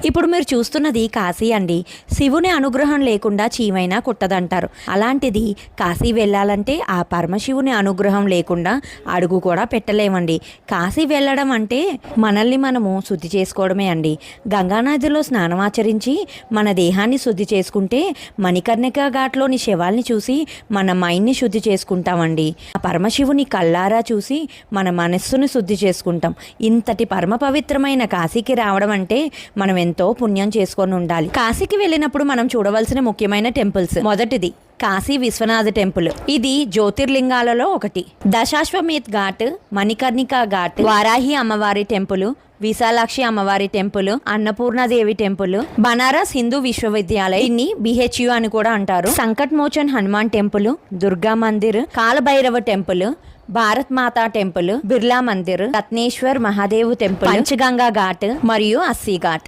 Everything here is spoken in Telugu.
ఇప్పుడు మీరు చూస్తున్నది కాశీ అండి. శివుని అనుగ్రహం లేకుండా చీమైనా కుట్టదంటారు. అలాంటిది కాశీ వెళ్ళాలంటే ఆ పరమశివుని అనుగ్రహం లేకుండా అడుగు కూడా పెట్టలేమండి. కాశీ వెళ్ళడం అంటే మనల్ని మనము శుద్ధి చేసుకోవడమే అండి. గంగానదిలో స్నానమాచరించి మన దేహాన్ని శుద్ధి చేసుకుంటే మణికర్ణిక ఘాట్లోని శవాల్ని చూసి మన మైండ్ని శుద్ధి చేసుకుంటామండి. ఆ పరమశివుని కళ్ళారా చూసి మన మనస్సును శుద్ధి చేసుకుంటాం. ఇంతటి పరమ పవిత్రమైన కాశీకి రావడం అంటే మనం ఎంతో పుణ్యం చేసుకొని ఉండాలి. కాశీకి వెళ్ళినప్పుడు మనం చూడవలసిన ముఖ్యమైన టెంపుల్స్, మొదటిది కాశీ విశ్వనాథ టెంపుల్. ఇది జ్యోతిర్లింగాలలో ఒకటి. దశాశ్వమేధ్ ఘాట్, మణికర్ణిక ఘాట్, వారాహి అమ్మవారి టెంపుల్, విశాలాక్షి అమ్మవారి టెంపుల్, అన్నపూర్ణాదేవి టెంపుల్, బనారస్ హిందూ విశ్వవిద్యాలయం, దీన్ని బిహెచ్యు అని కూడా అంటారు, సంకట్ మోచన్ హనుమాన్ టెంపుల్, దుర్గా మందిర్, కాలభైరవ టెంపుల్, భారత్ మాతా టెంపుల్, బిర్లా మందిర్, రత్నేశ్వర్ మహాదేవ్ టెంపుల్, పంచగంగా ఘాట్ మరియు అస్సీ ఘాట్.